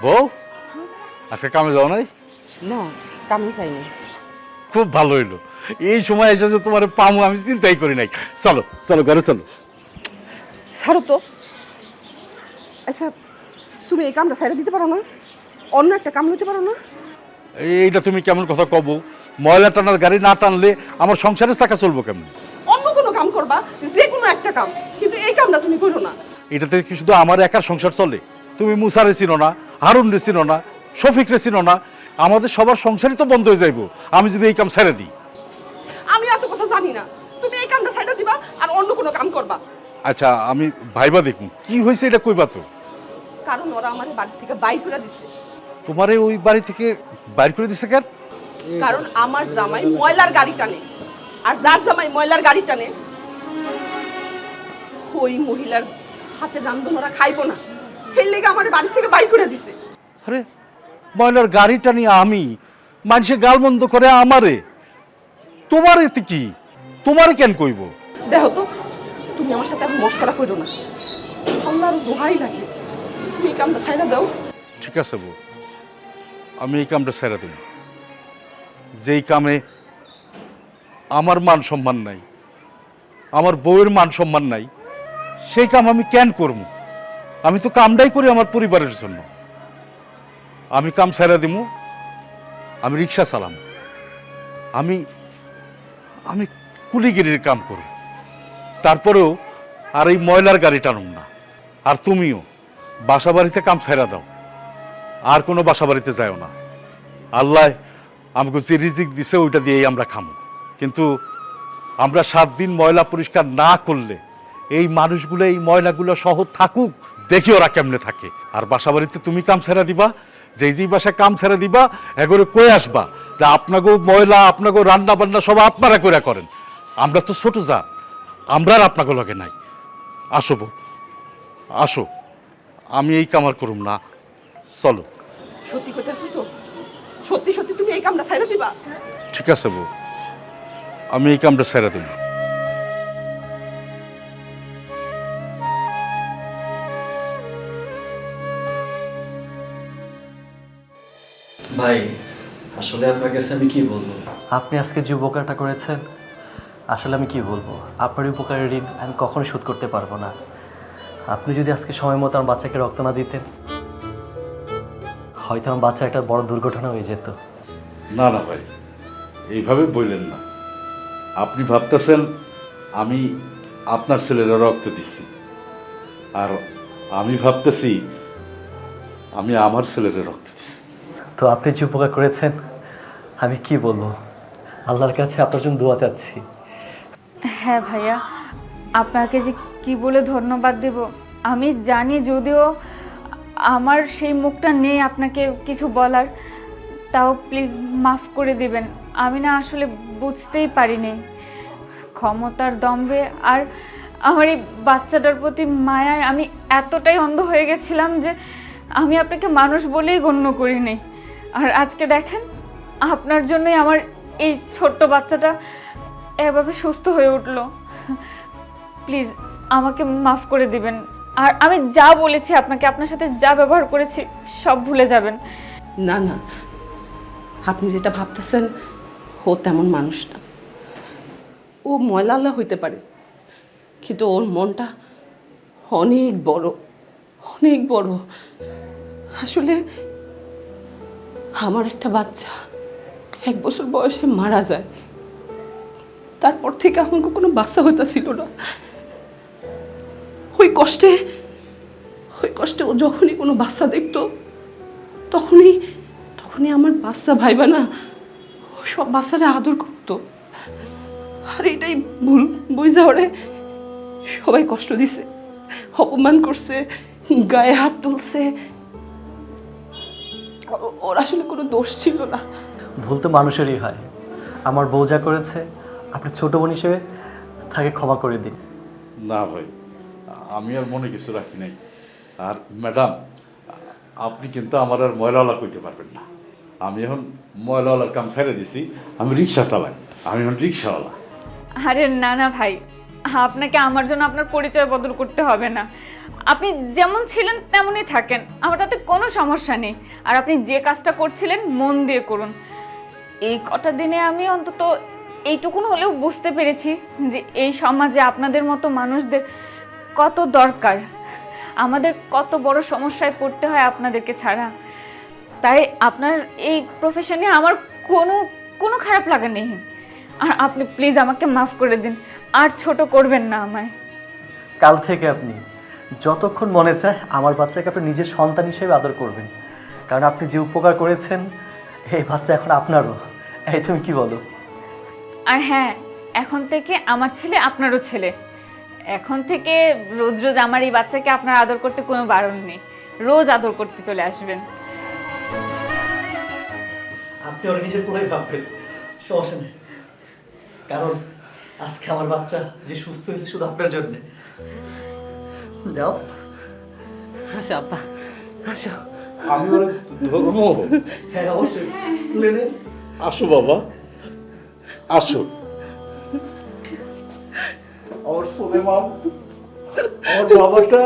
বউ, আজকে কামে যাও নাই? না, কামে চাইনি। খুব ভালো হইলো। এই সময় এসে যে তোমার পামু আমি চিন্তাই করি নাই। চলো চলো ঘরে চলো। ছাড়ো তো। আচ্ছা, তুমি এই কামটা সাইডে দিতে পারো না? অন্য একটা কাম নিতে পারো না? এইটা তুমি কেমন কথা কব? ময়লা টানার গাড়ি না টানলে আমার সংসারের চাকা চলবো কেমন? অন্য কোনো কাম করবা, যে কোনো একটা কাম, কিন্তু এই কামটা তুমি করো না। এটাতে কি শুধু আমার একার সংসার চলে? তুমি মুসারে চিনো না, হারুন রে চিনো না, শফিক রে চিনো না, আমাদের সবার সংসারই তো বন্ধ হয়ে যাইব আমি যদি এই কাম ছেড়ে দিই। আমি এত কথা জানি না। তুমি এই কামটা সাইডে দিবা আর অন্য কোনো কাম করবা। আচ্ছা আমি ভাইবা দেখুন কি হয়েছে এটা কইবা তো। কারণ ওরা আমার বাড়ি থেকে বাইর করে দিচ্ছে। তোমারে ওই বাড়ি থেকে বাইর করে দিছে কেন? কারণ আমার জামাই ময়লার গাড়ি টানে, আর যার জামাই ময়লার গাড়ি টানে ওই মহিলার হাতে রান্ধন ওরা খাইবো না। সেই লেগে আমার বাড়ি থেকে বাইর করে দিছে। আরে ময়লার গাড়িটা নিয়ে আমি মানুষে গালমন্দ করে আমারে, তোমার এতে কি? তোমারে কেন কইব? দেখো তো, তুমি আমার সাথে এখন মস্করা করো না। আল্লাহর দোহাই লাগে, তুমি এই কামটা ছাইড়া দাও। ঠিক আছে বউ, আমি এই কামটা ছেড়ে দিই। যেই কামে আমার মান সম্মান নাই, আমার বউয়ের মান সম্মান নাই, সেই কাম আমি কেন করব? আমি তো কামটাই করি আমার পরিবারের জন্য। আমি কাম ছেড়ে দিব, আমি রিক্সা চালাম, আমি আমি কুলিগিরির কাম করব, তারপরেও আর এই ময়লার গাড়ি টানুম না। আর তুমিও বাসা বাড়িতে কাম ছেড়া দাও, আর কোনো বাসা বাড়িতে যাও না। আল্লাহ আমাকে যে রিজিক দিছে ওইটা দিয়েই আমরা খামো। কিন্তু আমরা 7 দিন ময়লা পরিষ্কার না করলে এই মানুষগুলো এই ময়লাগুলো সহ থাকুক, দেখি ওরা কেমনে থাকে। আর বাসা বাড়িতে তুমি কাম ছেড়া দিবা, যেই বাসায় কাম ছেড়ে দিবা এগোরে কই আসবা যে আপনাকেও ময়লা আপনাকেও রান্না বান্না সব আপনারা করে করেন। আমরা তো ছোট যা, আমরা আর আপনাকে লগে নাই। আসো বউ, আসো, আমি এই কামার করুম না, চলো। সত্যি কইতাছো তো? সত্যি সত্যি তুমি এই কামটা ছাইড়া দিবা? ঠিক আছে বউ, আমি এই কামটা ছেড়ে দিন। ভাই, আসলে আপনার কাছে আমি কি বলবো? আপনি আজকে যে উপকারটা করেছেন, আসলে আমি কি বলবো, আপনার উপকারের ঋণ আমি কখনো শোধ করতে পারবো না। আপনি যদি আজকে সময় মতো আমার বাচ্চাকে রক্ত না দিতেন, হয়তো আমার বাচ্চা একটা বড় দুর্ঘটনা হয়ে যেত। না না ভাই, এইভাবে বললেন না। আপনি ভাবতেছেন আমি আপনার ছেলেরা রক্ত দিচ্ছি, আর আমি ভাবতেছি আমি আমার ছেলেদের রক্ত দিচ্ছি। তো আপনি যে উপকার করেছেন, আমি কি বলবো, আল্লাহর কাছে আপনার জন্য দোয়া চাচ্ছি। হ্যাঁ ভাইয়া, আপনাকে যে কি বলে ধন্যবাদ দেব আমি জানি, যদিও আমার সেই মুখটা নেই আপনাকে কিছু বলার। তাও প্লিজ মাফ করে দিবেন, আমি না আসলে বুঝতেই পারিনি। ক্ষমতার দম্ভে আর আমার এই বাচ্চাটার প্রতি মায়ায় আমি এতটাই অন্ধ হয়ে গেছিলাম যে আমি আপনাকে মানুষ বলেই গণ্য করিনি। আর আজকে দেখেন, আপনার জন্যই আমার এই ছোট্ট বাচ্চাটা এভাবে সুস্থ হয়ে উঠলো। প্লিজ আমাকে মাফ করে দিবেন। আর আমি যা বলেছি আপনাকে, আপনার সাথে যা ব্যবহার করেছি সব ভুলে যাবেন। না না, আপনি যেটা ভাবতেছেন ও তেমন মানুষ না। ও ময়লা আল্লাহ হইতে পারে, কিন্তু ওর মনটা অনেক বড়, অনেক বড়। আসলে আমার একটা বাচ্চা 1 বছর বয়সে মারা যায়, তারপর থেকে আমাকে কোনো বাচ্চা হইতাছিল না। ওই কষ্টে ও যখনই কোনো বাচ্চা দেখতো তখনই তখনই আমার বাচ্চা ভাইবা না ও সব বাচ্চারা আদর করতো। আর এটাই ভুল বুঝা ওরে সবাই কষ্ট দিছে, অপমান করছে, গায়ে হাত তুলছে। ওর আসলে কোনো দোষ ছিল না। ভুল তো মানুষেরই হয়। আমার বউ যা করেছে, আপনি ছোট বোন হিসেবে তাকে ক্ষমা করে দিন। না ভাই, আমি আর মনে কিছু রাখি নাই। আর ম্যাডাম, আপনি কিন্তু আমার আর ময়লাওয়ালা কইতে পারবেন না। আমি এখন ময়লাওয়ালার কাম ছেড়ে দিছি, আমি রিক্সা চালাই, আমি এখন রিক্সাওয়ালা। আরে না না ভাই, আপনাকে আমার জন্য আপনার পরিচয় বদল করতে হবে না। আপনি যেমন ছিলেন তেমনই থাকেন, আমার তাতে কোনো সমস্যা নেই। আর আপনি যে কাজটা করছিলেন মন দিয়ে করুন। এই কটা দিনে আমি অন্তত এইটুকুন হলেও বুঝতে পেরেছি যে এই সমাজে আপনাদের মতো মানুষদের কত দরকার, আমাদের কত বড় সমস্যায় পড়তে হয় আপনাদেরকে ছাড়া। তাই আপনার এই প্রফেশনে আমার কোনো কোনো খারাপ লাগা নেই। আর আপনি প্লিজ আমাকে মাফ করে দিন, আর ছোট করবেন না আমায়। কাল থেকে আপনি যতক্ষণ মনে চায় আমার বাচ্চাকে আপনি নিজের সন্তান হিসেবে আদর করবেন, কারণ আপনি যে উপকার করেছেন এই বাচ্চা এখন আপনারও। এই তুমি কি বলো? আর হ্যাঁ, এখন থেকে আমার ছেলে আপনারও ছেলে। এখন থেকে রোজ রোজ আমার এই বাচ্চাকে আপনার আদর করতে কোনো বারণ নেই, রোজ আদর করতে চলে আসবেন। আপনি ওর নিজের পুরোই ভাববেন, সমস্যা নেই, কারণ আজকে আমার বাচ্চা যে সুস্থ হয়েছে শুধু আপনার জন্য। যাও, আচ্ছা আব্বা, আচ্ছা। আমি ওর ধর্ম। হ্যাঁ অবশ্যই তুলে নেন। আসো বাবা, আসো। আমার সোলে মাম, আমার বাবাটা